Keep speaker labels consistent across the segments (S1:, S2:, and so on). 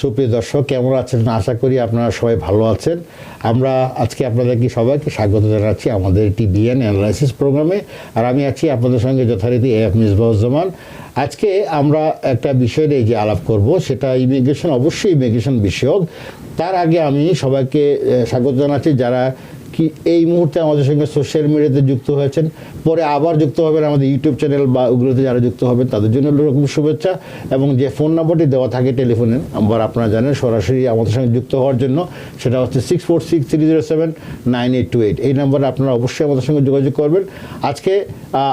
S1: সুপ্রিয় দর্শক, কেমন আছেন? আশা করি আপনারা সবাই ভালো আছেন। আমরা আজকে আপনাদেরকে সবাইকে স্বাগত জানাচ্ছি আমাদের একটি ডিএনএ অ্যানালাইসিস প্রোগ্রামে। আর আমি আছি আপনাদের সঙ্গে যথারীতি মেসবাহুজ জামান। আজকে আমরা একটা বিষয় নিয়ে যে আলাপ করব, সেটা ইমিগ্রেশন, অবশ্যই ইমিগ্রেশন বিষয়ক। তার আগে আমি সবাইকে স্বাগত জানাচ্ছি যারা কি এই মুহূর্তে আমাদের সঙ্গে সোশ্যাল মিডিয়াতে যুক্ত হয়েছেন, পরে আবার যুক্ত হবেন আমাদের ইউটিউব চ্যানেল বা ওগুলোতে যারা যুক্ত হবেন তাদের জন্য রকম শুভেচ্ছা। এবং যে ফোন নাম্বারটি দেওয়া থাকে টেলিফোনে নাম্বার, আপনারা জানেন সরাসরি আমাদের সঙ্গে যুক্ত হওয়ার জন্য, সেটা হচ্ছে 6463079828। এই নাম্বারে আপনারা অবশ্যই আমাদের সঙ্গে যোগাযোগ করবেন। আজকে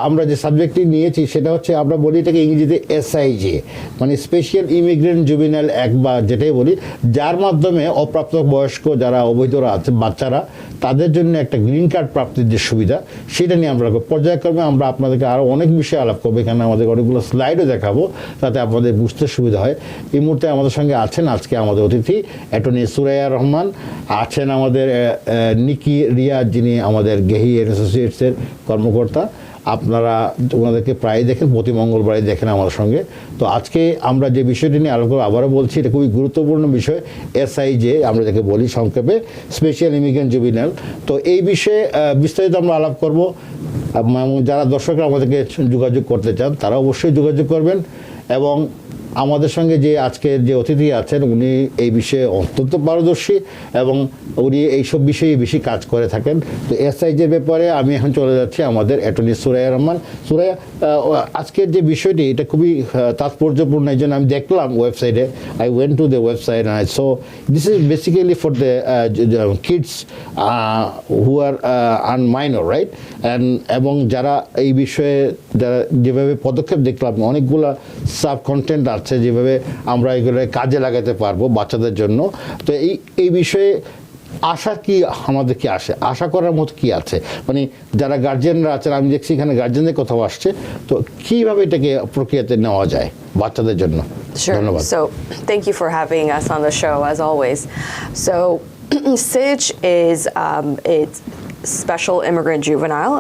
S1: আমরা যে সাবজেক্টটি নিয়েছি সেটা হচ্ছে, আমরা বলি এটাকে ইংরেজিতে এসআইজে, মানে স্পেশাল ইমিগ্রেন্ট জুভেনাইল অ্যাক্ট, বা যেটাই বলি, যার মাধ্যমে অপ্রাপ্ত বয়স্ক যারা অবৈধরা আছে, বাচ্চারা, তাদের জন্য একটা গ্রিন কার্ড প্রাপ্তির যে সুবিধা, সেটা নিয়ে আমরা পর্যায়ক্রমে আমরা আপনাদেরকে আরও অনেক বিষয়ে আলাপ করবো। এখানে আমাদের অনেকগুলো স্লাইডও দেখাবো, তাতে আপনাদের বুঝতে সুবিধা হয়। এই মুহূর্তে আমাদের সঙ্গে আছেন আজকে আমাদের অতিথি অ্যাটর্নি সুরাইয়া রহমান, আছেন আমাদের নিকি, রিয়াদ, যিনি আমাদের গেহি অ্যাসোসিয়েটসের কর্মকর্তা। আপনারা ওনাদেরকে প্রায় দেখেন, প্রতি মঙ্গলবারই দেখেন আমাদের সঙ্গে। তো আজকে আমরা যে বিষয়টি নিয়ে আলোচনা, আবারও বলছি, এটা খুবই গুরুত্বপূর্ণ বিষয়। এসআইজে আমরা যাকে বলি সংক্ষেপে, স্পেশাল ইমিগ্রেন্ট জুভেনাইল। তো এই বিষয়ে বিস্তারিত আমরা আলাপ করব। যারা দর্শকরা আমাদেরকে যোগাযোগ করতে চান তারা অবশ্যই যোগাযোগ করবেন। এবং আমাদের সঙ্গে যে আজকের যে অতিথি আছেন, উনি এই বিষয়ে অত্যন্ত পারদর্শী এবং উনি এইসব বিষয়ে বেশি কাজ করে থাকেন। তো এসআইজের ব্যাপারে আমি এখন চলে যাচ্ছি আমাদের অ্যাটর্নি সুরাইয়া রহমান। সুরাইয়া, আজকের যে বিষয়টি, এটা খুবই তাৎপর্যপূর্ণ। এই জন্য আমি দেখলাম ওয়েবসাইটে, I went to the website and I saw this is basically for the kids who are a minor, right? এবং যারা এই বিষয়ে যারা যেভাবে পদক্ষেপ দেখলাম, অনেকগুলো সাব কন্টেন্ট আছে যেভাবে আমরা এগুলো কাজে লাগাতে পারবো বাচ্চাদের জন্য। তো এই বিষয়ে আশা কি, আমাদের কি আশা করার মতো কি আছে? মানে যারা গার্জিয়ানরা আছেন, আমি দেখছি এখানে গার্জিয়ানদের কথাও আসছে, তো কিভাবে এটাকে প্রক্রিয়াতে নেওয়া যায় বাচ্চাদের জন্য?
S2: Sure.
S1: ধন্যবাদ।
S2: So thank you for having us on the show, as always. So SIJ is it's Special Immigrant Juvenile.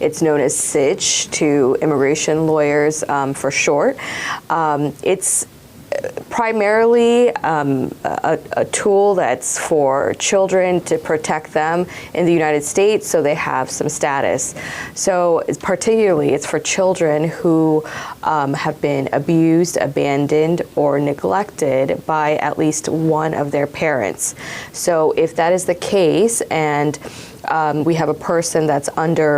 S2: It's known as SIJ to immigration lawyers for short. It's primarily a tool that's for children to protect them in the United States so they have some status. So particularly it's for children who have been abused, abandoned, or neglected by at least one of their parents. So if that is the case, and we have a person that's under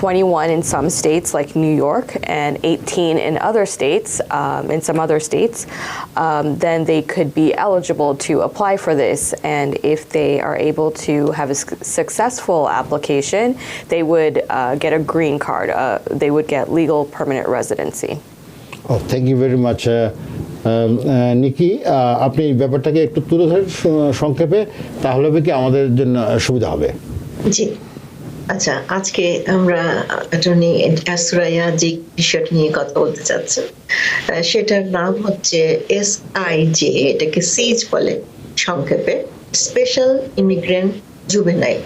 S2: 21 in some states like New York and 18 in other states, in some other states, then they could be eligible to apply for this. And if they are able to have a successful application, they would get a green card. They would get legal permanent residency.
S1: Oh, thank you very much. নিকি, আপনি ব্যাপারটাকে একটু তুলে ধরেন সংক্ষেপে, তাহলে কি আমাদের জন্য সুবিধা হবে?
S3: জি, আচ্ছা, আজকে আমরা অ্যাটর্নি সুরাইয়া যে বিষয়টা নিয়ে কথা বলতে চাচ্ছি, সেটার নাম হচ্ছে এসআইজে, এটাকে সিজ বলে সংক্ষেপে, স্পেশাল ইমিগ্রেন্ট জুভেনাইল।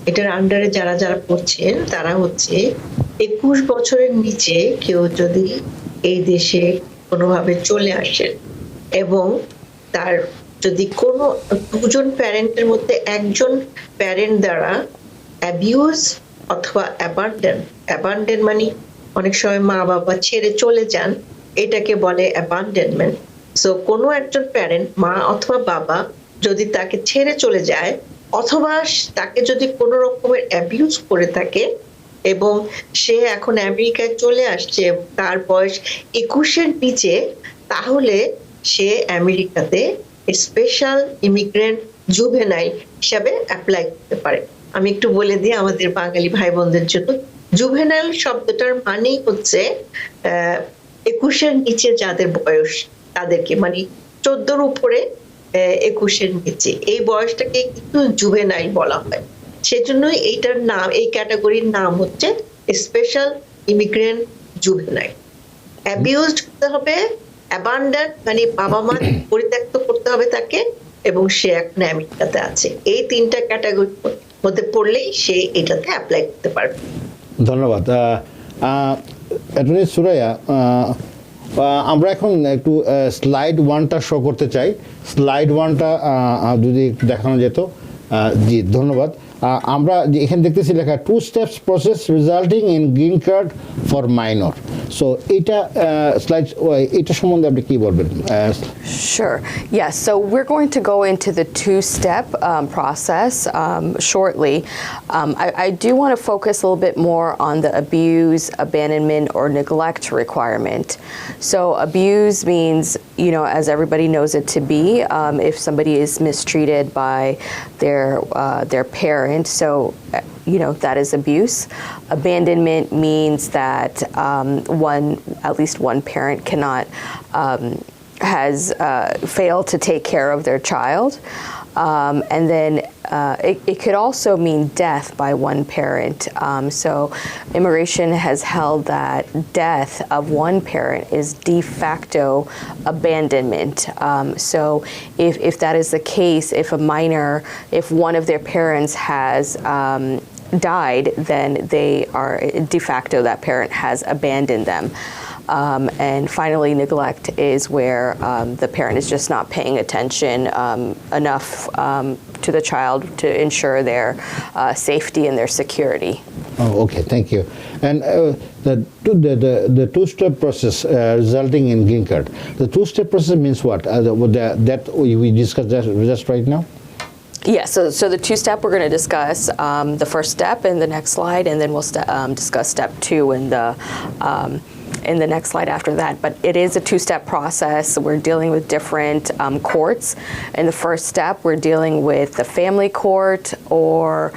S3: এটার আন্ডারে যারা যারা পড়ছেন তারা হচ্ছে 21 বছরের নিচে কেউ যদি এই দেশে কোনোভাবে চলে আসেন এবং তার যদি কোনো দুজন প্যারেন্টের মধ্যে একজন প্যারেন্ট দ্বারা অ্যাবিউজ অথবা অ্যাবান্ডন মানে অনেক সময় মা বাবা ছেড়ে চলে যান, এটাকে বলে অ্যাবান্ডনমেন্ট। সো কোনো একজন প্যারেন্ট, মা অথবা বাবা, যদি তাকে ছেড়ে চলে যায় অথবা তাকে যদি কোনো রকমের অ্যাবিউজ করে থাকে এবং সে এখন আমেরিকায় চলে আসছে, তার বয়স 21-এর নিচে, তাহলে সে আমেরিকাতে স্পেশাল ইমিগ্রেন্ট জুভেনাইল হিসাবে অ্যাপ্লাই করতে পারে। আমি একটু বলে দিই আমাদের বাঙালি ভাই বোনদের জন্য, জুভেনাইল শব্দটার মানেই হচ্ছে 21-এর নিচে যাদের বয়স, তাদেরকে, মানে 14-র উপরে 21-এর নিচে, এই বয়সটাকে কিন্তু জুভেনাইল বলা হয়। সেজন্যই এইটার নাম, এই ক্যাটাগরির নাম হচ্ছে স্পেশাল ইমিগ্রেন্ট জুভেনাইল। অ্যাবিউজড হতে হবে, অ্যাবান্ডন মানে বাবা মা পরিত্যক্ত করতে হবে তাকে, এবং সে এখন আমেরিকাতে আছে। এই তিনটা ক্যাটাগরির মধ্যে পড়লেই সে এটাতে অ্যাপ্লাই করতে পারবে।
S1: ধন্যবাদ। অ্যাটর্নি সুরাইয়া, আমরা এখন একটু স্লাইড 1টা শো করতে চাই স্লাইড 1টা যদি একটু দেখানো যেত জি ধন্যবাদ আমরা এখানে দেখতেছি লেখা 2 steps process resulting in green card for minor so এটা স্লাইড এটা সম্বন্ধে আপনি কি বলবেন
S2: Sure. Yes. So we're going to go into the two-step process shortly. I do want to focus a little bit more on the abuse, abandonment, or neglect requirement. So abuse means, you know, as everybody knows it to be, if somebody is mistreated by their parent. So you know, that is abuse. Abandonment means that at least one parent has failed to take care of their child. And then it could also mean death by one parent. So immigration has held that death of one parent is de facto abandonment. So if that is the case, if one of their parents has died, then they are de facto that parent has abandoned them. And finally, neglect is where the parent is just not paying attention enough to the child to ensure their safety and their security.
S1: Oh, okay, thank you. And the two-step process resulting in green card. The two-step process means what? That we discussed that just right now?
S2: Yeah, so the two-step we're going to discuss the first step in the next slide, and then we'll discuss step 2 in the next slide after that. But it is a two-step process. We're dealing with different courts. In the first step, we're dealing with the family court, or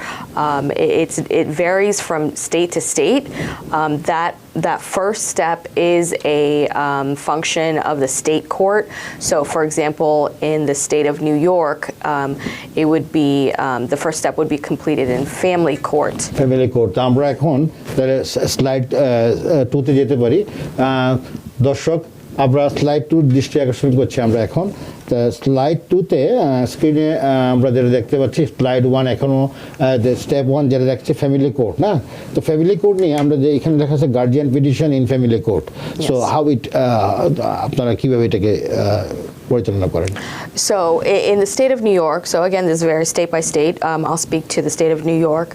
S2: it varies from state to state. That first step is a function of the state court. So, for example, in the state of New York, it would be the first step would be completed in family court.
S1: Family court. আমরা এখন slide 2তে যেতে পারি দর্শক আমরা slide 2 দৃষ্টি আকর্ষণ করছি আমরা এখন স্লাইড 2তে স্ক্রিনে আমরা যেটা দেখতে পাচ্ছি স্লাইড 1 এখনো স্টেপ 1 যেটা দেখছি ফ্যামিলি কোর্ট না তো ফ্যামিলি কোর্ট নিয়ে আমরা যে এখানে লেখা আছে guardian petition in family court so how it আপনারা কিভাবে এটাকে পরিচালনা করেন
S2: So in the state of New York, so again this varies state by state, I'll speak to the state of New York.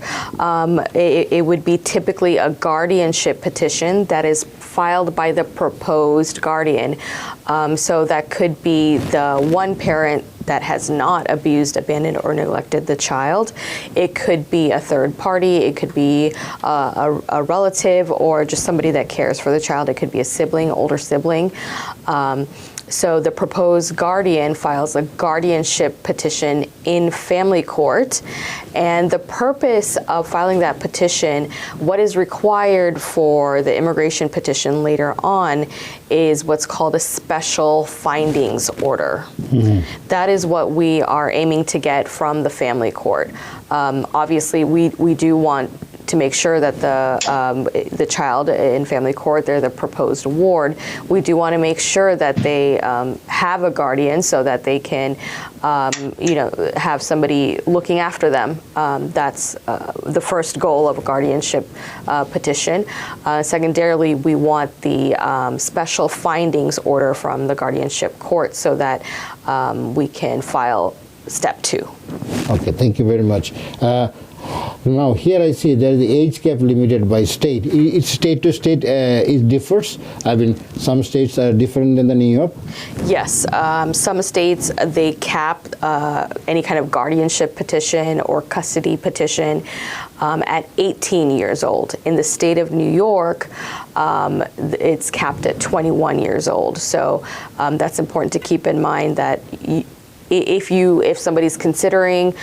S2: It would be typically a guardianship petition that is filed by the proposed guardian. So that could be the one parent that has not abused, abandoned, or neglected the child. It could be a third party. It could be a relative or just somebody that cares for the child. It could be a sibling, older sibling. So the proposed guardian files a guardianship petition in family court, and the purpose of filing that petition, what is required for the immigration petition later on, is what's called a special findings order. Mm-hmm. That is what we are aiming to get from the family court. Obviously, we do want to make sure that the child in family court, they're the proposed ward. We do want to make sure that they have a guardian so that they can, have somebody looking after them. That's the first goal of a guardianship petition. Secondarily, we want the special findings order from the guardianship court so that we can file step 2.
S1: Okay, thank you very much. Now here I see there is the age cap limited by state. Each state to state it differs. I mean, some states are different than the New York.
S2: Yes, some states they cap any kind of guardianship petition or custody petition at 18 years old. In the state of New York, it's capped at 21 years old. So that's important to keep in mind that. If somebody's considering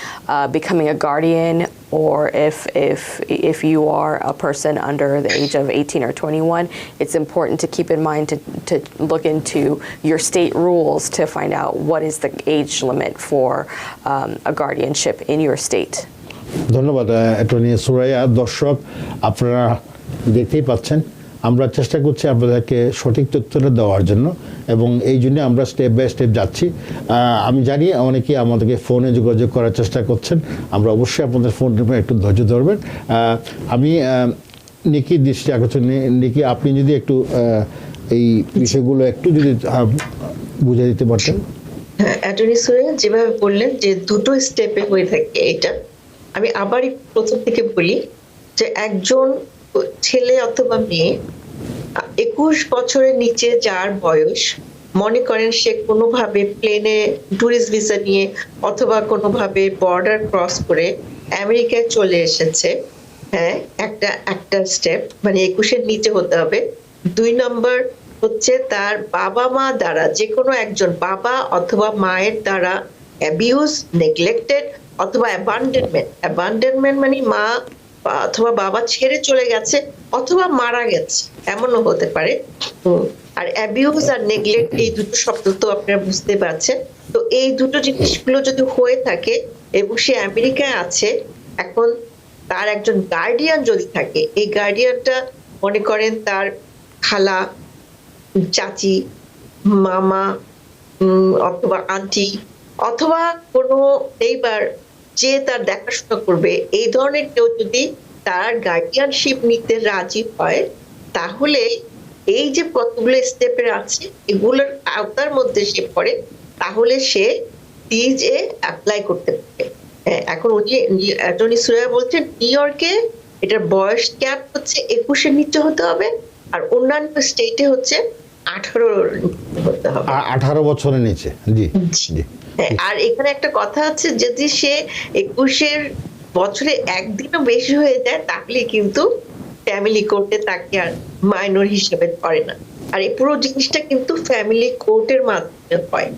S2: becoming a guardian, or if you are a person under the age of 18 or 21, it's important to keep in mind to look into your state rules to find out what is the age limit for a guardianship in your state.
S1: ধন্যবাদ attorney Suraiya দর্শক আপনারা দেখতেই পাচ্ছেন আমরা চেষ্টা করছি আপনাদেরকে সঠিক তথ্যটা দেওয়ার জন্য এবং এই জন্য আমরা স্টেপ বাই স্টেপ যাচ্ছি আমি জানি অনেকেই আমাদেরকে ফোনে যোগাযোগ করার চেষ্টা করছেন আমরা অবশ্যই আপনাদের ফোনটা একটু ধৈর্য ধরবেন আমি নিকি দৃষ্টি আকর্ষণ নিকি আপনি যদি একটু এই বিষয়গুলো একটু যদি বুঝিয়ে দিতে পারতেন।
S3: অ্যাটর্নি সুরিয়া যেভাবে বললেন যে দুটো স্টেপে হয়ে থাকে এটা, আমি আবার প্রথম থেকে বলি যে একজন ছেলে অথবা মেয়ে 21 বছরের নিচে যার বয়স, মনে করেন সে কোনোভাবে প্লেনে ট্যুরিস্ট ভিসা নিয়ে অথবা কোনোভাবে বর্ডার ক্রস করে আমেরিকায় চলে এসেছে, হ্যাঁ, একটা স্টেপ, মানে 21-এর নিচে হতে হবে। 2 নম্বর হচ্ছে তার বাবা মা দ্বারা, যে কোনো একজন বাবা অথবা মায়ের দ্বারা অ্যাবিউজ, নেগলেক্টেড অথবা অ্যাবান্ডনমেন্ট মানে মা অথবা বাবা ছেড়ে চলে গেছে অথবা মারা গেছে, এমনও হতে পারে। আর অ্যাবিউজ আর নেগলেক্ট এই দুটো শব্দ তো আপনারা বুঝতে পারছেন। তো এই দুটো জিনিসগুলো যদি হয়ে থাকে এবং সে আমেরিকায় আছে, এখন তার একজন গার্ডিয়ান যদি থাকে, এই গার্ডিয়ানটা মনে করেন তার খালা, চাচি, মামা অথবা আন্টি অথবা কোনো নেইবার যে তার দেখাশোনা করবে, এই ধরনের কেউ যদি তার গার্ডিয়ানশিপ নিতে রাজি হয়, তাহলে এই যে কতগুলো স্টেপের আছে এগুলোর আওতার মধ্যে সে পড়ে, তাহলে সে সিজে অ্যাপ্লাই করতে পারে। এখন অ্যাটর্নি সুরিয়া বলছেন নিউ ইয়র্কে এটার বয়স ক্যাপ হচ্ছে 21-এর নিচে হতে হবে, আর অন্যান্য স্টেটে হচ্ছে 18 হতে হবে,
S1: 18 বছরের নিচে। জি জি।
S3: আর এখানে একটা কথা আছে, যদি সে 21-এর বছরে একদিনও বেশি হয়ে যায় তাহলে কিন্তু ফ্যামিলি কোর্টে তাকে আর মাইনর হিসেবে ধরে না। আর এই পুরো জিনিসটা কিন্তু ফ্যামিলি কোর্টের মাধ্যমে হয়,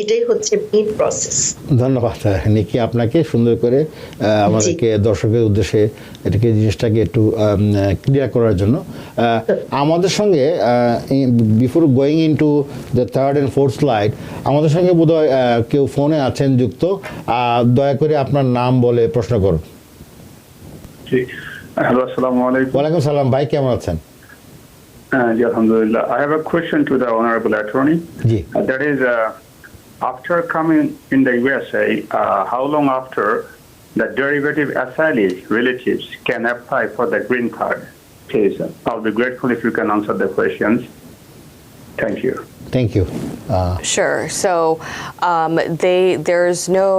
S3: এটাই হচ্ছে মেইন প্রসেস।
S1: ধন্যবাদ নিকি আপনাকে, সুন্দর করে আমাদেরকে দর্শকের উদ্দেশ্যে এটাকে জিনিসটাকে একটু ক্লিয়ার করার জন্য। আমাদের সঙ্গে before going into the third and fourth slide, আমাদের সঙ্গে বোধহয় কেউ ফোনে আছেন যুক্ত। দয়া করে আপনার নাম বলে প্রশ্ন করুন।
S4: হ্যালো, আসসালামু আলাইকুম।
S1: ওয়ালাইকুম সালাম ভাই, কেমন আছেন?
S4: জি, আলহামদুলিল্লাহ। I have a question to the honorable attorney.
S1: G.
S4: That is, after coming in the USA, how long after the derivative asylee relatives can apply for the green card? Please, I'll be grateful if you can answer the questions. Thank you.
S1: Thank you.
S2: Sure. So there's no,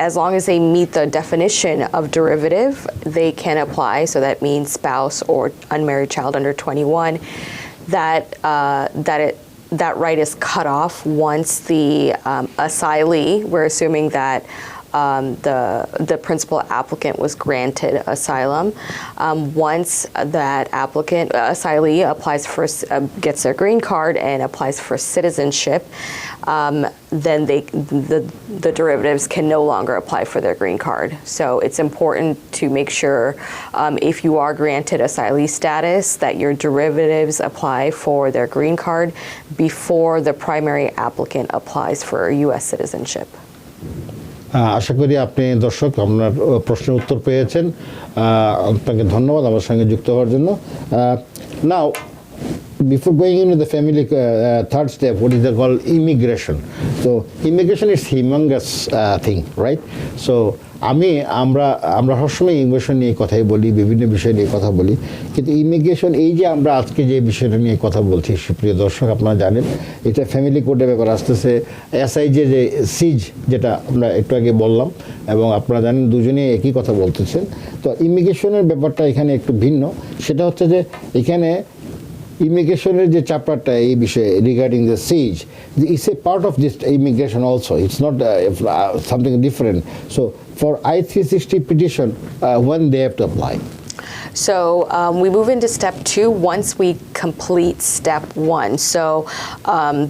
S2: as long as they meet the definition of derivative, they can apply. So that means spouse or unmarried child under 21. That right is cut off once the asylee, we're assuming that the principal applicant was granted asylum. Once that asylee applies for, gets their green card and applies for citizenship, then the derivatives can no longer apply for their green card. So it's important to make sure if you are granted asylee status that your derivatives apply for their green card before the primary applicant applies for U.S. citizenship.
S1: আশা করি আপনি দর্শক আপনার প্রশ্নের উত্তর পেয়েছেন। আপনাকে ধন্যবাদ আমার সঙ্গে যুক্ত হওয়ার জন্য। নাও before going into the family third step, what is called immigration. So immigration is humongous thing, right? So আমরা সবসময় ইমিগ্রেশন নিয়ে কথাই বলি, বিভিন্ন বিষয় নিয়ে কথা বলি, কিন্তু ইমিগ্রেশন এই যে আমরা আজকে যে বিষয়টা নিয়ে কথা বলছি, সুপ্রিয় দর্শক আপনারা জানেন এটা ফ্যামিলি কোর্টের ব্যাপার আসতেছে। এসআইজে যে সিজ, যেটা আমরা একটু আগে বললাম, এবং আপনারা জানেন দুজনে একই কথা বলতেছেন। তো ইমিগ্রেশনের ব্যাপারটা এখানে একটু ভিন্ন, সেটা হচ্ছে যে এখানে ইমিগ্রেশনের যে চ্যাপ্টারটা এই বিষয়ে regarding the cease, it's a part of this immigration also, it's not something different. So for I-360 petition, when they have to apply?
S2: So we move into step 2 once we complete step 1. So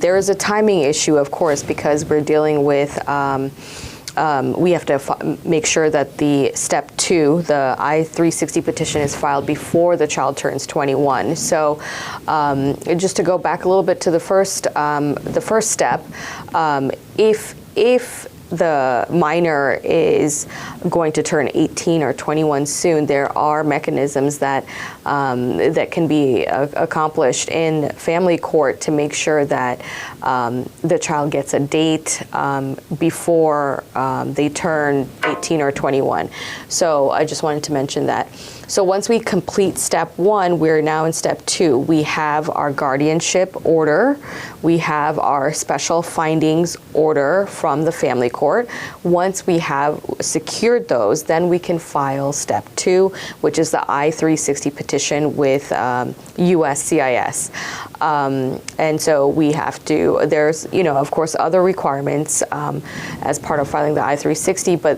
S2: there is a timing issue, of course, because we're dealing with we have to make sure that the step 2, the I-360 petition, is filed before the child turns 21. So just to go back a little bit to the first step, if the minor is going to turn 18 or 21 soon, there are mechanisms that can be accomplished in family court to make sure that the child gets a date before they turn 18 or 21. So I just wanted to mention that. So once we complete step 1, we're now in step 2. We have our guardianship order. We have our special findings order from the family court. Once we have secured those, then we can file step 2, which is the I-360 petition with uscis. And so we have to, there's, of course, other requirements as part of filing the I-360, but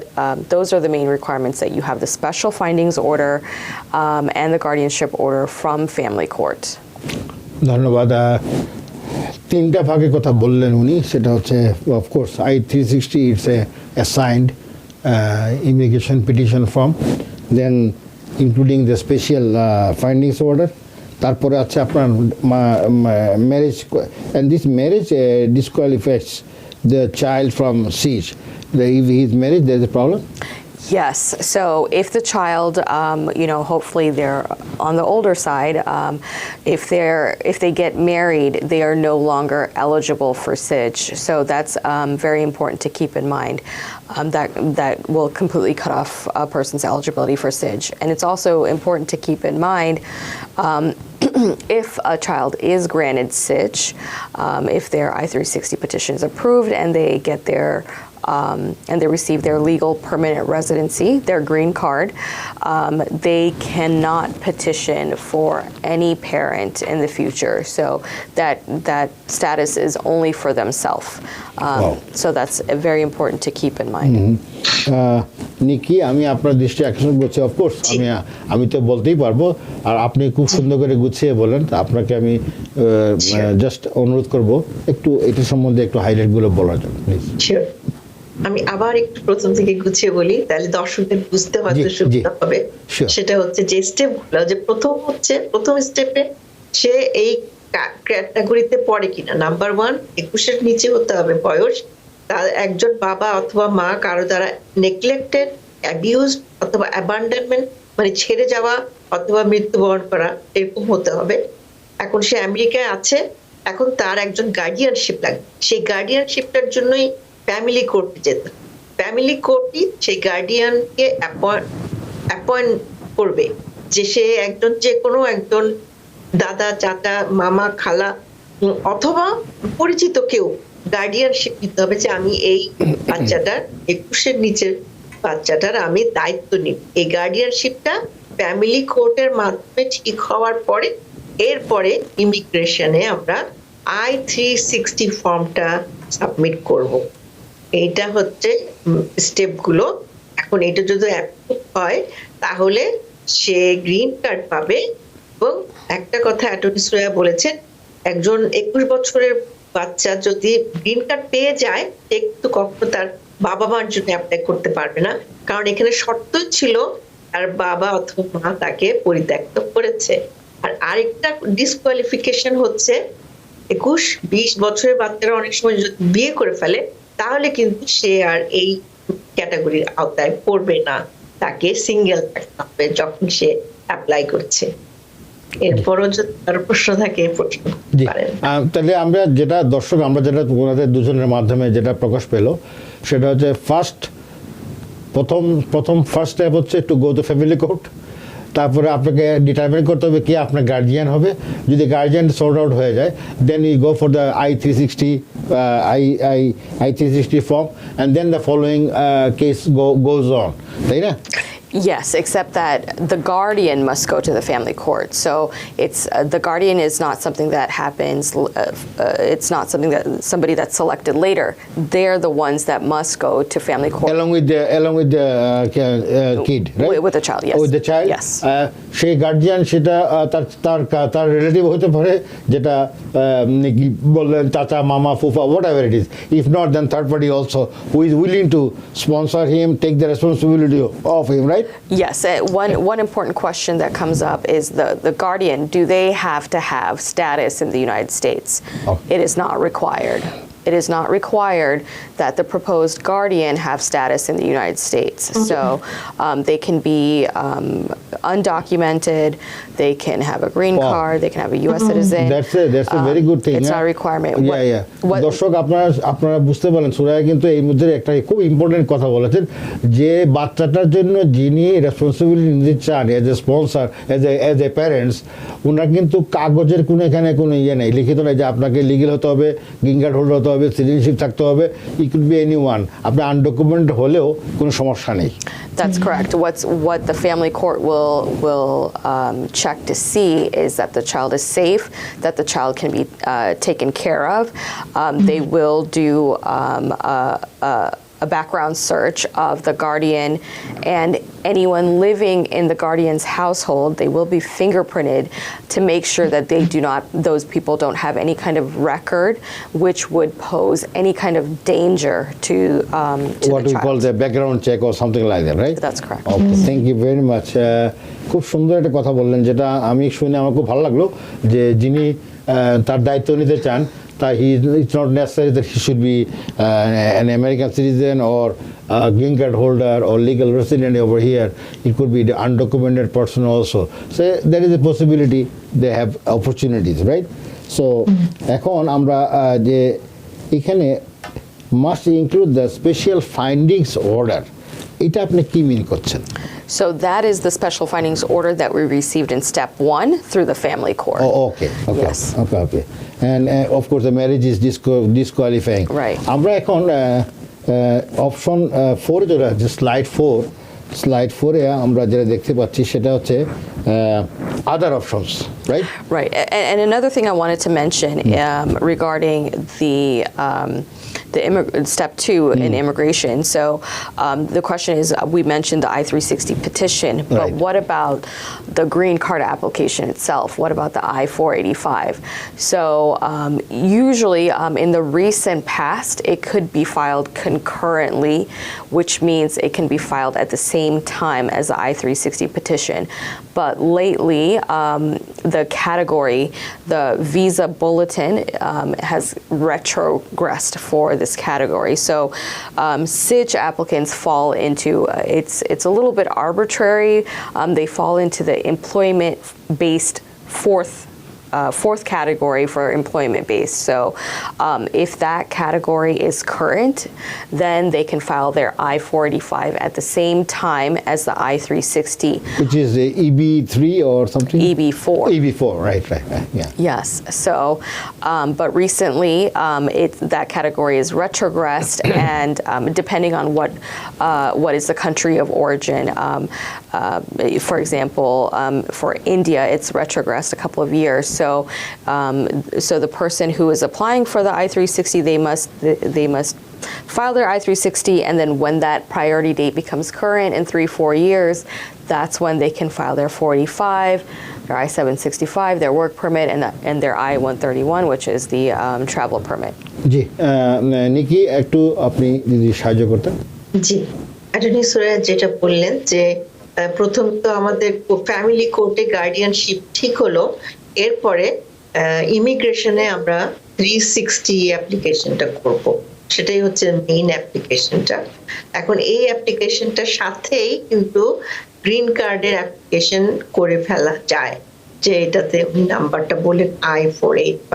S2: those are the main requirements, that you have the special findings order and the guardianship order from family court.
S1: ধন্যবাদ। তিনটা ভাগে কথা বললেন উনি, সেটা হচ্ছে of course I-360 it's a assigned immigration petition form, then including the special findings order, তারপরে আছে আপনার marriage, and this marriage disqualifies the child from SIJ. If he is married, there is a problem?
S2: Yes. So if the child, hopefully they're on the older side, if they get married, they are no longer eligible for SIJ. So that's very important to keep in mind. That will completely cut off a person's eligibility for SIJ. And it's also important to keep in mind if a child is granted SIJ, if their I-360 petition is approved and they get their and they receive their legal permanent residency, their green card, they cannot petition for any parent in the future. So that status is only for themselves. So that's very important to keep in mind.
S1: নিকি, আমি আপনার দৃষ্টি আকর্ষণ করছি। Of course আমি তো বলতেই পারবো, আর আপনি খুব সুন্দর করে গুছিয়ে বলেন। আপনাকে আমি জাস্ট অনুরোধ করব একটু এটা সম্বন্ধে একটু হাইলাইটগুলো বলার জন্য, প্লিজ।
S3: আমি আবার একটু প্রথম থেকে গুছিয়ে বলি, তাহলে দর্শকদের বুঝতে হয়তো সুবিধা হবে। সেটা হচ্ছে যে স্টেপগুলো, যে প্রথম স্টেপে সে এই ক্যাটাগরিতে পড়ে কিনা। নাম্বার 1, 21-এর নিচে হতে হবে বয়স, তার একজন বাবা অথবা মা কারো দ্বারা নেগলেক্টেড, অ্যাবিউজ অথবা অ্যাবান্ডনমেন্ট, মানে ছেড়ে যাওয়া অথবা মৃত্যুবরণ করা, এরকম হতে হবে। এখন সে আমেরিকায় আছে, এখন তার একজন গার্ডিয়ানশিপ লাগবে। সেই গার্ডিয়ানশিপটার জন্যই ফ্যামিলি কোর্টে যেতে। ফ্যামিলি কোর্টই সেই গার্ডিয়ানকে অ্যাপয়েন্ট করবে, যে সে একজন, যে কোনো একজন দাদা, চাচা, মামা, খালা অথবা পরিচিত কেউ গার্ডিয়ানশিপ নিতে হবে, যে আমি এই বাচ্চাটার 21-এর নিচের বাচ্চাটার আমি দায়িত্ব নিব। এই গার্ডিয়ানশিপটা ফ্যামিলি কোর্টের মাধ্যমে ঠিক হওয়ার পরে, এরপরে ইমিগ্রেশনে আমরা I-360 ফর্মটা সাবমিট করব। এইটা হচ্ছে স্টেপগুলো। এখন এটা যদি অ্যাপ্রুভ হয় তাহলে সে গ্রিন কার্ড পাবে। এবং একটা কথা অ্যাটর্নি সুরিয়া বলেছেন, একজন 21 বছরের বাচ্চা যদি গ্রিন কার্ড পেয়ে যায়, সে কিন্তু কখনো তার বাবা মার জন্য অ্যাপ্লাই করতে পারবে না, কারণ এখানে শর্ত ছিল তার বাবা অথবা মা তাকে পরিত্যক্ত করেছে। আর আরেকটা ডিসকোয়ালিফিকেশন হচ্ছে 21-20 বছরের বাচ্চারা অনেক সময় যদি বিয়ে করে ফেলে, তাহলে কিন্তু সে আর এই ক্যাটাগরির আওতায় পড়বে না, তাকে সিঙ্গেল থাকতে হবে যখন সে অ্যাপ্লাই করছে। এরপরও যদি তার প্রশ্ন থাকে প্রশ্ন পারেন।
S1: তাহলে আমরা যেটা দর্শক, আমরা যেটা ওনাদের দুজনের মাধ্যমে যেটা প্রকাশ পেল, সেটা হচ্ছে প্রথম ফার্স্ট স্টেপ হচ্ছে to go to family court. তারপরে আপনাকে ডিটারমিন করতে হবে কি আপনার গার্জিয়ান হবে। যদি গার্জিয়ান সর্ট আউট হয়ে যায়, then you go for the I-360 form, and then the following case goes on, তাই না?
S2: Yes, except that the guardian must go to the family court. So it's the guardian is not something that happens. It's not something that somebody that's selected later. They're the ones that must go to family court
S1: along with the kid, right?
S2: With the child, yes.
S1: With the child,
S2: yes.
S1: সেই guardian সেটা তার relative হতে পারে, যেটা কি বললেন, চাচা, মামা, ফুফা, whatever it is. If not, then third party also who is willing to sponsor him, take the responsibility of him, right?
S2: Yes. One important question that comes up is the guardian. Do they have to have status in the United States?
S1: Oh.
S2: It is not required. it is not required that the proposed guardian have status in the United States. So they can be undocumented, they can have a green card, they can have a U.S. citizen.
S1: That's a very good thing.
S2: It's not a requirement.
S1: দর্শক আপনারা বুঝতে পারলেন সুরাইয়া কিন্তু এই মধ্যে একটা খুব important কথা বলেছেন যে বাচ্চাটার জন্য যিনি রেসপন্সিবিলিটি নিতে চান as a sponsor as a parents ওনার কিন্তু কাগজের কোনো এখানে কোনো ইয়ে নেই লিখিত নেই যে আপনাকে লিগেল হতে হবে গ্রিন কার্ড হোল্ডার হতে হবে সিটিজেনশিপ থাকতে হবে ইট কুড বি এনিওয়ান আপনি আনডকুমেন্টেড হলেও কোনো সমস্যা নেই
S2: That's correct. What the family court will check to see is that the child is safe, that the child can be taken care of. They will do a background search of the guardian, and anyone living in the guardian's household, they will be fingerprinted to make sure that those people don't have any kind of record which would pose any kind of danger to
S1: what
S2: the
S1: we
S2: child.
S1: call the background check or something like that, right?
S2: That's correct.
S1: Okay, thank you very much. খুব সুন্দর একটা কথা বললেন যেটা আমি শুনে আমার খুব ভালো লাগলো যে যিনি তার দায়িত্ব নিতে চান তা it's not necessary that he should be an American citizen or a green card holder or legal resident over here. It could be the undocumented person also. So there is a possibility they have opportunities, right? So এখন আমরা যে এখানে must include the special findings order. এটা আপনি কি মিন করছেন?
S2: So that is the special findings order that we received in step 1 through the family court.
S1: Oh, okay.
S2: Yes.
S1: Okay. And of course the marriage is disqualifying.
S2: Right.
S1: আমরা এখন option 4 যেটা যে slide 4 এ আমরা যেটা দেখতে পাচ্ছি সেটা হচ্ছে other options, right?
S2: Right. And another thing I wanted to mention regarding the step 2 in immigration. So the question is, we mentioned the I-360 petition, but
S1: Right.
S2: what about the green card application itself? What about the I-485? So usually in the recent past, it could be filed concurrently, which means it can be filed at the same time as the I-360 petition. But lately, the category, the visa bulletin has retrogressed for this category. So SIJ applicants fall into, it's a little bit arbitrary. They fall into the employment-based fourth category for employment based. So if that category is current, then they can file their I-485 at the same time as the I-360.
S1: Which is the EB3 or something?
S2: EB4.
S1: EB4, right, yeah.
S2: Yes. So, but recently, that category is retrogressed, and depending on what is the country of origin. For example, for India, it's retrogressed a couple of years. So the person who is applying for the I-360, they must file their I-360, and then when that priority date becomes current in 3-4 years, that's when they can file their 485, their I-765, their work permit, and their I-131, which is the travel permit.
S1: জি নিকি একটু আপনি যদি সাহায্য করতেন
S3: জি attorney Suraiya যেটা বললেন যে প্রথম তো আমাদের ফ্যামিলি কোর্টে গার্ডিয়ানশিপ ঠিক হলো এরপরে ইমিগ্রেশনে আমরা 360 অ্যাপ্লিকেশনটা করব সেটাই হচ্ছে মেইন অ্যাপ্লিকেশনটা এখন এই অ্যাপ্লিকেশনটার সাথেই কিন্তু গ্রিন কার্ডের অ্যাপ্লিকেশন করে ফেলা যায় যে এটাতে উনি নাম্বারটা বলেন I-485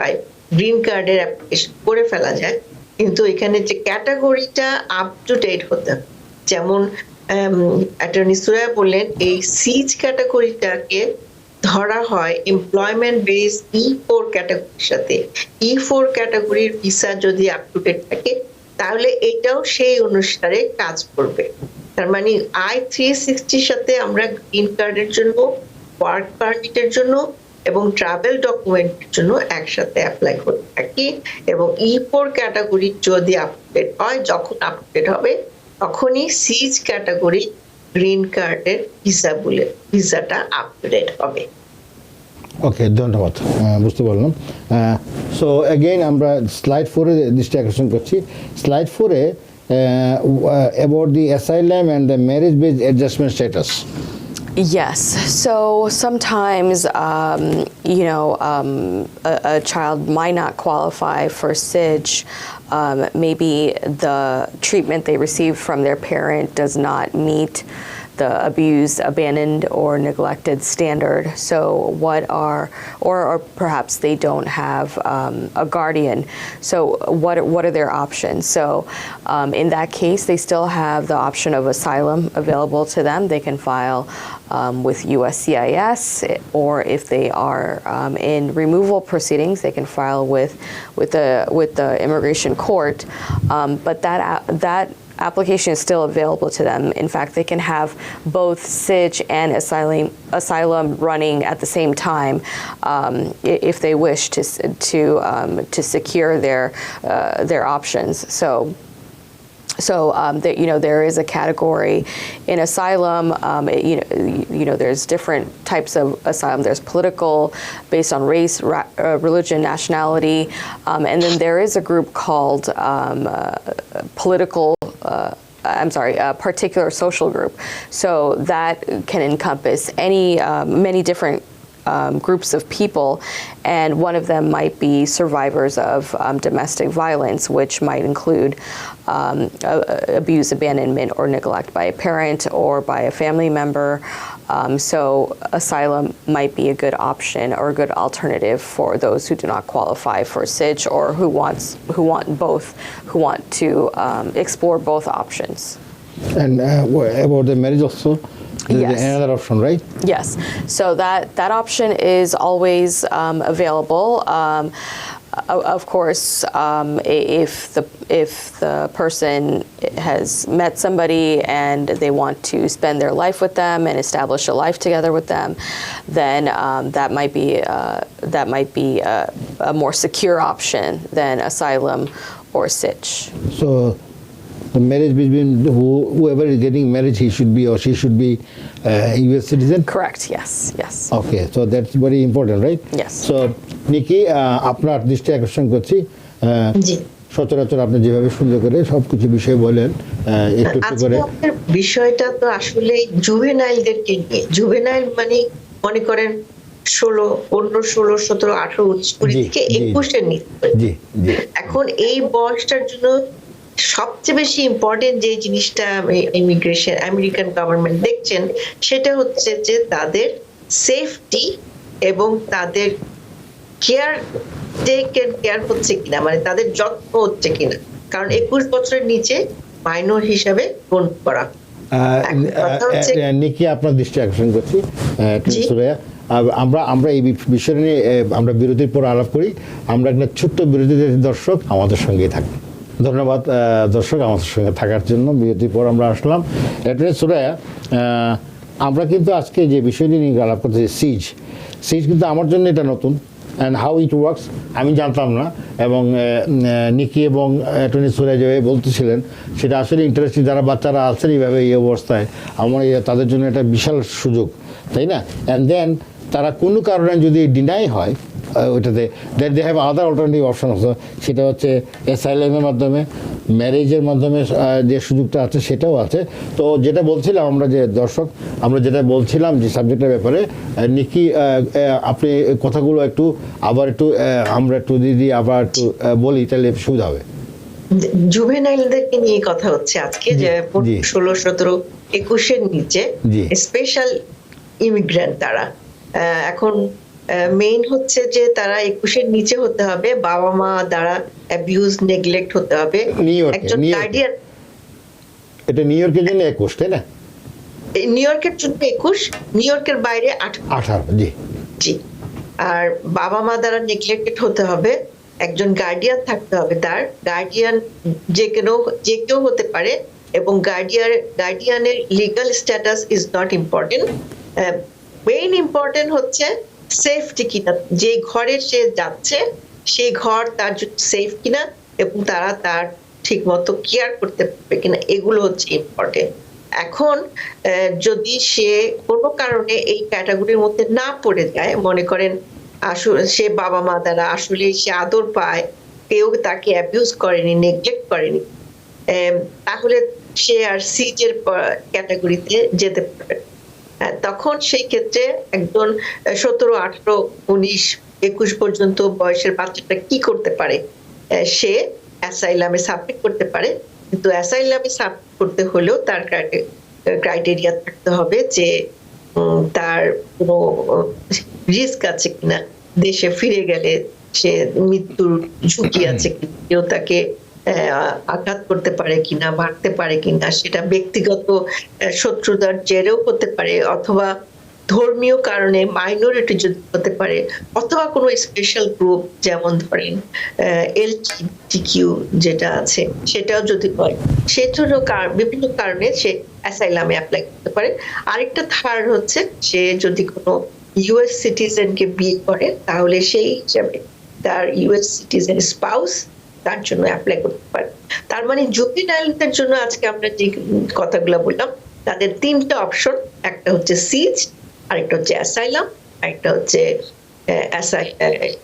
S3: গ্রিন কার্ডের অ্যাপ্লিকেশন করে ফেলা যায় কিন্তু এখানে যে ক্যাটাগরিটা আপ টু ডেট হতে যেমন অ্যাটর্নি সুরাইয়া বললেন এই সিজ ক্যাটাগরিটাকে ধরা হয় এমপ্লয়মেন্ট বেস E4 ক্যাটাগরির সাথে E4 ক্যাটাগরির ভিসা যদি আপ টু ডেট থাকে তাহলে এটাও সেই অনুসারে কাজ করবে তার মানে I-360 সাথে আমরা গ্রিন কার্ডের জন্য ওয়ার্ক পারমিটের জন্য এবং ট্রাভেল ডকুমেন্টের জন্য একসাথে অ্যাপ্লাই করে থাকি এবং E4 ক্যাটাগরি যদি আপডেট হয় যখন আপডেট হবে তখনই সিজ ক্যাটাগরি গ্রিন কার্ডের ভিসাটা আপডেট হবে
S1: ওকে ধন্যবাদ বুঝতে পারলাম সো এগেইন আমরা স্লাইড 4 এ দৃষ্টি আকর্ষণ করছি slide 4 A about the asylum and the marriage based adjustment status.
S2: Yes. So sometimes, a child might not qualify for SIJ maybe the treatment they received from their parent does not meet the abused, abandoned, or neglected standard. So or perhaps they don't have a guardian. So what are their options? So in that case, they still have the option of asylum available to them. They can file with USCIS, or if they are in removal proceedings, they can file with the immigration court. But that application is still available to them. In fact, they can have both SIJ and asylum running at the same time if they wish to secure their options. There is a category in asylum. There's different types of asylum. There's political, based on race, religion, nationality, and then there is a group called particular social group. So that can encompass many different groups of people, and one of them might be survivors of domestic violence, which might include abuse, abandonment, or neglect by a parent or by a family member. So asylum might be a good option or a good alternative for those who do not qualify for SIJ, or who want to explore both options.
S1: And about the marriage also, there's another option, right?
S2: Yes. So that option is always available. Of course, if the person has met somebody and they want to spend their life with them and establish a life together with them, then that might be a more secure option than asylum or SIJ.
S1: So the marriage between whoever is getting married, he should be or she should be U.S. citizen?
S2: Correct, yes.
S1: Okay, so that's very important, right?
S2: Yes.
S1: So, Nikki, আপনার দৃষ্টি আকর্ষণ করছি সচরাচর আপনি যেভাবে সুন্দর করে সবকিছু বিষয় বলেন একটু করে।
S3: বিষয়টা তো আসলে জুভেনাইলদেরকে নিয়ে। জুভেনাইল মানে মনে করেন 16, 15, 16, 17, 18, 20 থেকে 21 এর নিচে। এখন এই বয়সটার জন্য সবচেয়ে বেশি ইম্পর্টেন্ট যে জিনিসটা ইমিগ্রেশন আমেরিকান গভর্নমেন্ট দেখছেন, সেটা হচ্ছে যে তাদের সেফটি এবং তাদের কেয়ার হচ্ছে কিনা, মানে তাদের যত্ন হচ্ছে কিনা। কারণ 21 বছরের নিচে মাইনর হিসাবে গণ্য করা।
S1: নিকি, আপনার দৃষ্টি আকর্ষণ করছি সুরাইয়া, আমরা এই বিষয় নিয়ে আমরা বিরতির পর আলাপ করি। আমরা একটা ছোট্ট বিরতিতে দর্শক আমাদের সঙ্গেই থাকবেন। ধন্যবাদ দর্শক আমাদের সঙ্গে থাকার জন্য। বিরতির পর আমরা আসলাম। এটা সুরাইয়া, আমরা কিন্তু আজকে যে বিষয়টি নিয়ে আলাপ করতেছি সিজ কিন্তু আমার জন্য এটা নতুন, অ্যান্ড হাউ ইট ওয়ার্কস আমি জানতাম না, এবং নিকি এবং অ্যাটর্নি সুরাইয়া যেভাবে বলতেছিলেন সেটা আসলে ইন্টারেস্টিং। যারা বাচ্চারা আছেন এইভাবে এই অবস্থায়, আমার তাদের জন্য একটা বিশাল সুযোগ, তাই না? অ্যান্ড দেন তারা কোনো কারণে যদি ডিনাই হয় ওইটাতে, that they have other alternative option আছে, সেটা হচ্ছে অ্যাসাইলামের মাধ্যমে, ম্যারেজের মাধ্যমে যে সুযোগটা আছে সেটাও আছে। তো যেটা বলছিলাম আমরা, যে দর্শক আমরা যেটা বলছিলাম যে সাবজেক্টের ব্যাপারে, নিকি আপনি কথাগুলো আবার একটু আমরা একটু দিদি আবার একটু বলি, তাহলে সুবিধা হবে।
S3: জুভেনাইলদেরকে নিয়ে কথা হচ্ছে আজকে, যে 16, 17, 21 এর নিচে স্পেশাল ইমিগ্রেন্ট তারা। এখন মেইন হচ্ছে যে তারা 21 এর নিচে হতে হবে, বাবা মা দ্বারা অ্যাবিউজ নেগলেক্ট হতে হবে, একজন গার্ডিয়ান।
S1: এটা নিউ ইয়র্কের জন্য 21, তাই না?
S3: নিউ ইয়র্কের জন্য 21, নিউ ইয়র্কের বাইরে 18। জি। আর বাবা মা দ্বারা নেগলেক্টেড হতে হবে, একজন গার্ডিয়ান থাকতে হবে। তার গার্ডিয়ান যে কেউ হতে পারে, এবং গার্ডিয়ানের legal status is not important. Main important হচ্ছে সেফটি কিনা, যে ঘরে সে যাচ্ছে সেই ঘর তার সেফ কিনা, এবং তারা তার ঠিক মতো কেয়ার করতে পারবে কিনা, এগুলো হচ্ছে ইম্পর্টেন্ট। এখন যদি সে কোনো কারণে এই ক্যাটাগরির মধ্যে না পড়ে যায়, মনে করেন আসলে সে বাবা মা দ্বারা আসলে সে আদর পায়, কেউ তাকে অ্যাবিউজ করেনি, নেগলেক্ট করেনি, তাহলে সে আর সিজের ক্যাটাগরিতে যেতে পারবে। তখন সেই ক্ষেত্রে একজন 17, 18, 19, 21 পর্যন্ত বয়সের বাচ্চাটা কি করতে পারে? সে অ্যাসাইলামে সাবমিট করতে পারে, কিন্তু অ্যাসাইলামে সাবমিট করতে হলেও তার ক্রাইটেরিয়া থাকতে হবে যে তার কোনো রিস্ক আছে কিনা, দেশে ফিরে গেলে সে মৃত্যুর ঝুঁকি আছে কিনা, কেউ তাকে আঘাত করতে পারে কিনা, মারতে পারে কিনা, সেটা ব্যক্তিগত শত্রুতার জেরেও হতে পারে, অথবা ধর্মীয় কারণে মাইনরিটি যদি হতে পারে, অথবা কোনো স্পেশাল গ্রুপ যেমন ধরেন এলজিবিটিকিউ যেটা আছে সেটাও যদি হয়, সেজন্য বিভিন্ন কারণে সে অ্যাসাইলামে অ্যাপ্লাই করতে পারে। আরেকটা ধার হচ্ছে সে যদি কোনো ইউএস সিটিজেনকে বিয়ে করে তাহলে সেই হিসাবে তার ইউএস সিটিজেন স্পাউস তার জন্য অ্যাপ্লাই করতে পারে। তার মানে জুভেনাইলদের জন্য আজকে আমরা যে কথাগুলো বললাম তাদের তিনটা অপশন, একটা হচ্ছে সিজ, আরেকটা হচ্ছে অ্যাসাইলাম, আরেকটা হচ্ছে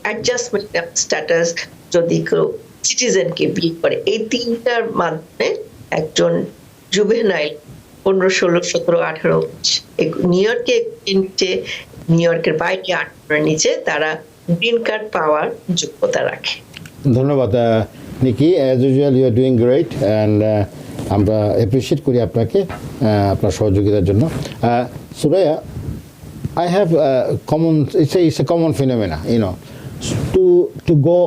S3: অ্যাডজাস্টমেন্ট স্ট্যাটাস যদি কেউ সিটিজেনকে বিয়ে করে। এই তিনটার মাধ্যমে একজন জুভেনাইল 15, 16, 17, 18 নিউ ইয়র্কে নিচে, নিউ ইয়র্কের বাইরে 18 নিচে তারা গ্রিন কার্ড পাওয়ার যোগ্যতা রাখে।
S1: ধন্যবাদ Nicky, as usual you are doing great and আমরা অ্যাপ্রিসিয়েট করি আপনাকে আপনার সহযোগিতার জন্য। Suraiya, I have it's a common phenomena, you know, to go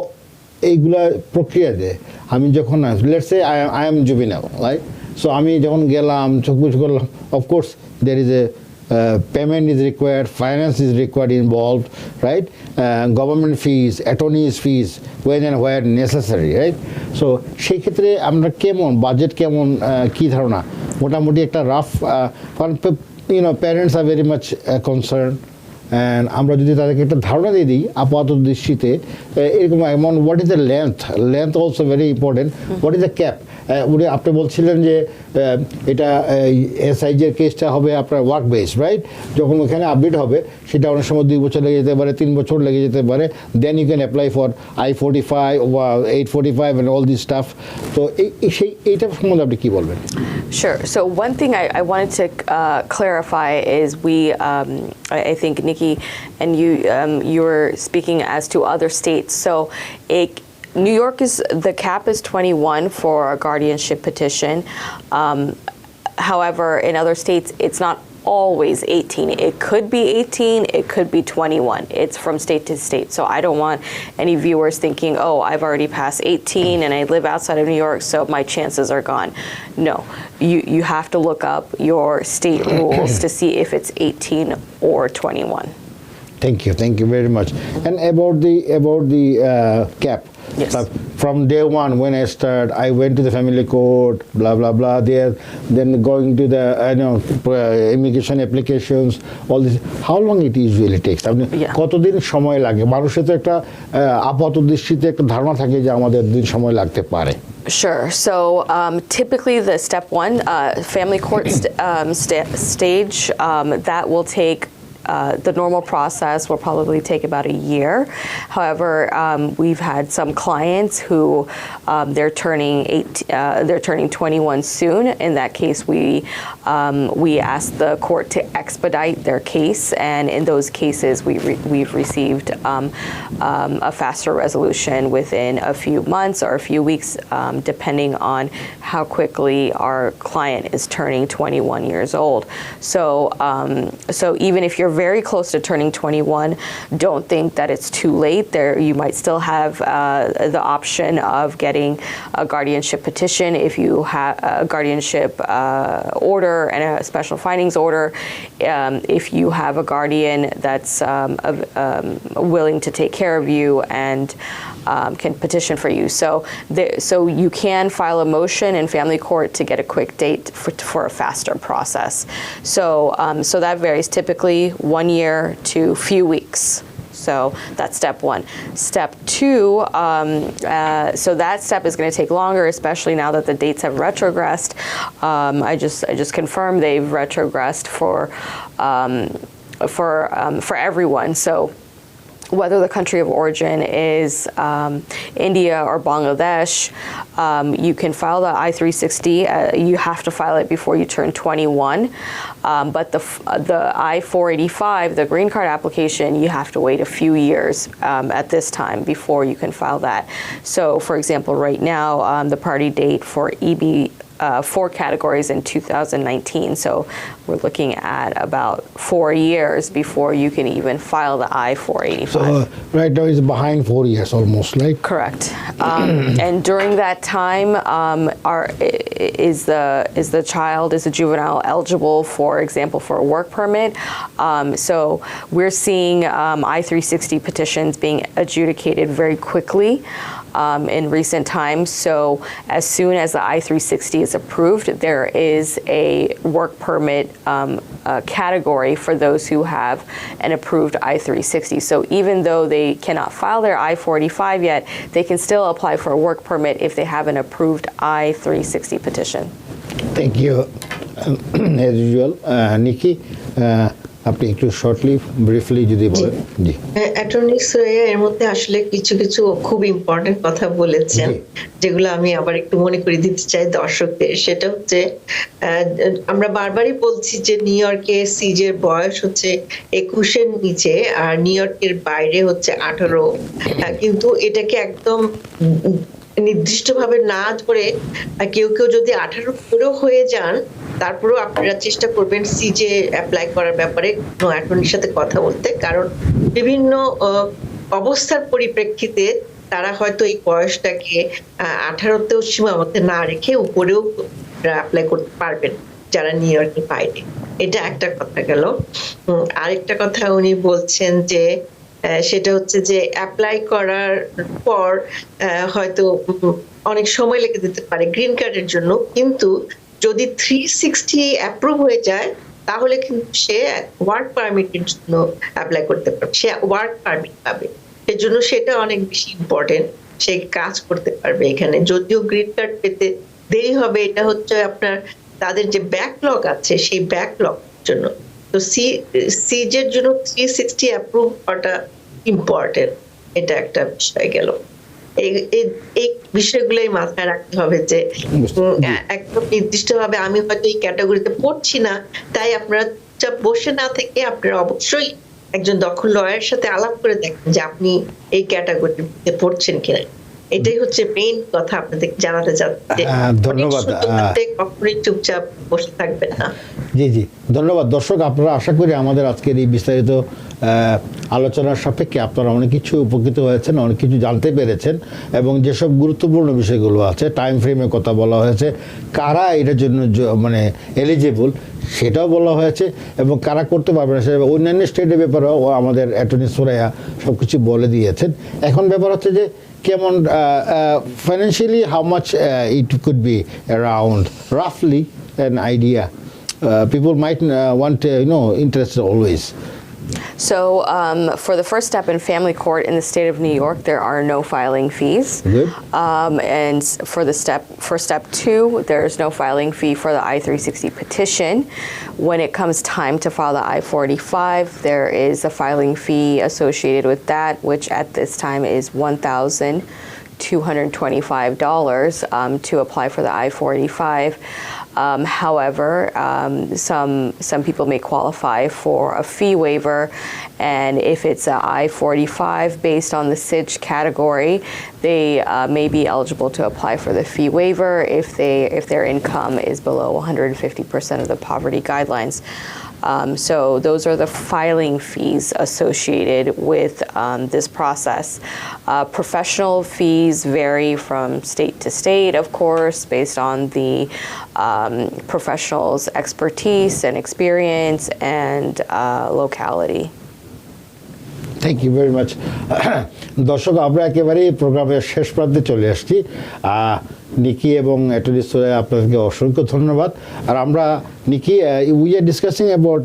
S1: এইগুলা প্রক্রিয়াতে আমি যখন let's say I am juvenile, right? So আমি যখন গেলাম চোখবুঝ করলাম, of course there is a payment is required, finance is required involved, right? Government fees, attorney's fees, when and where necessary, right? So সেই ক্ষেত্রে আমরা কেমন বাজেট, কেমন কি ধারণা, মোটামুটি একটা rough, you know, parents are very much concerned, and আমরা যদি তাদেরকে একটা ধারণা দিয়ে দিই আপাতত দৃষ্টিতে এরকম amount, what is the length also very important, what is the cap? উনি আপনি বলছিলেন যে এটা এসআইজের কেসটা হবে আপনার ওয়ার্ক বেস, রাইট? যখন ওখানে আপডেট হবে সেটা অনেক সময় 2 বছর লেগে যেতে পারে, 3 বছর লেগে যেতে পারে, then you can apply for I-45 বা 845 and all this stuff. তো এইটা সম্বন্ধে আপনি কি বলবেন?
S2: Sure. So one thing I wanted to clarify is I think Nikki and you were speaking as to other states. So New York the cap is 21 for a guardianship petition. However, in other states, it's not always 18. It could be 18, it could be 21. It's from state to state. So I don't want any viewers thinking, oh, I've already passed 18 and I live outside of New York, so my chances are gone. No, you have to look up your state rules to see if it's 18 or 21.
S1: Thank you very much. And about the cap.
S2: Yes.
S1: From day one, when I start, I went to the family court, blah blah blah. There, then going to the immigration applications, all this. How long it usually takes? কতদিন সময় লাগে? মানুষের তো একটা আপাত দৃষ্টিতে একটা ধারণা থাকে যে আমাদের দিন সময় লাগতে পারে।
S2: Sure. So typically the step one, family court stage, that will take the normal process will probably take about a year. However, we've had some clients who they're turning 21 soon. In that case, we ask the court to expedite their case, and in those cases, we've received a faster resolution within a few months or a few weeks, depending on how quickly our client is turning 21 years old. So even if you're very close to turning 21, don't think that it's too late. You might still have the option of getting a guardianship petition if you have a guardianship order and a special findings order. If you have a guardian that's willing to take care of you and can petition for you. So you can file a motion in family court to get a quick date for a faster process. So that varies, typically 1 year to few weeks. So that's step one. Step two, so that step is going to take longer, especially now that the dates have retrogressed. I just confirmed they've retrogressed for everyone. So whether the country of origin is India or Bangladesh, You can file the I-360. You have to file it before you turn 21. But the I-485, the green card application, you have to wait a few years at this time before you can file that. So, for example, right now, the party date for EB 4 categories in 2019. So we're looking at about 4 years before you can even file the I-485.
S1: So right now it's behind 4 years almost, right?
S2: Correct. And during that time, is the child, is the juvenile eligible, for example, for a work permit? So we're seeing I-360 petitions being adjudicated very quickly in recent times. So as soon as the I-360 is approved, there is a work permit category for those who have an approved I-360. So even though they cannot file their I-485 yet, they can still apply for a work permit if they have an approved I-360 petition.
S1: Thank you. As usual, Nikki, আপনি একটু shortly briefly যদি বলেন। জি,
S3: attorney Suraiya এর মধ্যে আসলে কিছু কিছু খুব ইম্পর্টেন্ট কথা বলেছেন, যেগুলো আমি আবার একটু মনে করে দিতে চাই দর্শকদের। সেটা হচ্ছে আমরা বারবারই বলছি যে নিউ ইয়র্কে সিজের বয়স হচ্ছে 21-এর নিচে, আর নিউ ইয়র্কের বাইরে হচ্ছে 18। কিন্তু এটাকে একদম নির্দিষ্টভাবে না ধরে কেউ কেউ যদি 18 পুরো হয়ে যান, তারপরেও আপনারা চেষ্টা করবেন সিজে অ্যাপ্লাই করার ব্যাপারে অ্যাটর্নির সাথে কথা বলতে, কারণ বিভিন্ন অবস্থার পরিপ্রেক্ষিতে তারা হয়তো এই বয়সটাকে 18তেও সীমাবদ্ধ না রেখে উপরেও অ্যাপ্লাই করতে পারবেন যারা নিউ ইয়র্কের বাইরে। এটা একটা কথা গেল। আরেকটা কথা উনি বলছেন যে সেটা হচ্ছে যে অ্যাপ্লাই করার পর হয়তো অনেক সময় লেগে যেতে পারে গ্রিন কার্ডের জন্য, কিন্তু যদি 360 অ্যাপ্রুভ হয়ে যায় তাহলে কিন্তু সে ওয়ার্ক পারমিটের জন্য অ্যাপ্লাই করতে পারবে, সে ওয়ার্ক পারমিট পাবে। সেজন্য সেটা অনেক বেশি ইম্পর্টেন্ট, সে কাজ করতে পারবে এখানে। যদিও গ্রিন কার্ড পেতে দেরি হবে, এটা হচ্ছে আপনার তাদের যে ব্যাকলগ আছে সেই ব্যাকলগ জন্য। তো সিজের জন্য 360 অ্যাপ্রুভ হওয়াটা ইম্পর্টেন্ট, এটা একটা বিষয় গেল। এই বিষয়গুলোই মাথায় রাখতে হবে যে একদম নির্দিষ্টভাবে আমি হয়তো এই ক্যাটাগরিতে পড়ছি না, তাই আপনারা বসে না থেকে আপনারা অবশ্যই একজন দক্ষ লয়ারের সাথে আলাপ করে দেখেন যে আপনি এই ক্যাটাগরিতে পড়ছেন কিনা। এটাই হচ্ছে মেইন কথা আপনাদের জানাতে চাচ্ছি।
S1: ধন্যবাদ।
S3: কখনোই চুপচাপ বসে থাকবেন না।
S1: জি জি, ধন্যবাদ দর্শক। আপনারা আশা করি আমাদের আজকের এই বিস্তারিত আলোচনার সাপেক্ষে আপনারা অনেক কিছু উপকৃত হয়েছেন, অনেক কিছু জানতে পেরেছেন, এবং যেসব গুরুত্বপূর্ণ বিষয়গুলো আছে, টাইম ফ্রেমের কথা বলা হয়েছে, কারা এটার জন্য মানে এলিজিবল সেটাও বলা হয়েছে, এবং কারা করতে পারবে না, অন্যান্য স্টেটের ব্যাপারেও আমাদের অ্যাটর্নি সুরাইয়া সব কিছু বলে দিয়েছেন। এখন ব্যাপার হচ্ছে যে কেমন financially how much it could be around, রাফলি an idea. People might want interested always.
S2: So for the first step in family court in the state of New York, there are no filing fees.
S1: Good.
S2: And for step 2, there is no filing fee for the I-360 petition. When it comes time to file the I-485, there is a filing fee associated with that, which at this time is $1,225 to apply for the I-485. However, some people may qualify for a fee waiver, and if it's an I-485 based on the SIDG category, they may be eligible to apply for the fee waiver if their income is below 150% of the poverty guidelines. So those are the filing fees associated with this process. Professional fees vary from state to state, of course, based on the professional's expertise and experience and locality.
S1: Thank you very much. দর্শক, আমরা একেবারেই প্রোগ্রামের শেষ প্রান্তে চলে আসছি। নিকি এবং attorney Suraiya, আপনাদেরকে অসংখ্য ধন্যবাদ। আর আমরা Nicky, we are discussing about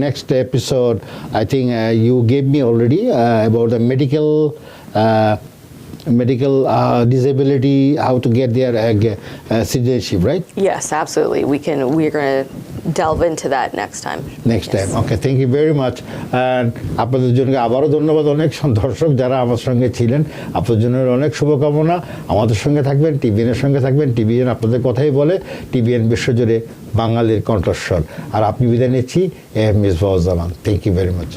S1: next episode. I think you gave me already about the medical disability, how to get their citizenship, right?
S2: Yes, absolutely. We're going to delve into that next time.
S1: Next time okay thank you very much and আপনাদের জন্য আবারও ধন্যবাদ অনেক দর্শক যারা আমার সঙ্গে ছিলেন আপনাদের জন্য অনেক শুভকামনা আমাদের সঙ্গে থাকবেন টিভিএনের সঙ্গে থাকবেন টিভিএন আপনাদের কথাই বলে টিভিএন বিশ্বজুড়ে বাঙালির কণ্ঠস্বর আর আপনি বিদায় নিচ্ছি Mesbahuz Zaman thank you very much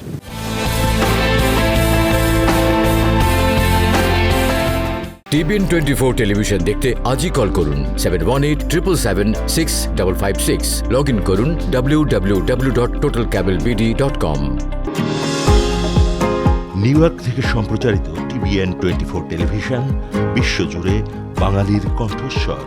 S5: TVN 24 television দেখতে আজই কল করুন 7187776556 লগ ইন করুন www.totalcablebd.com
S6: নিউ ইয়র্ক থেকে সম্প্রচারিত টিভিএন 24 টেলিভিশন বিশ্বজুড়ে বাঙালির কণ্ঠস্বর।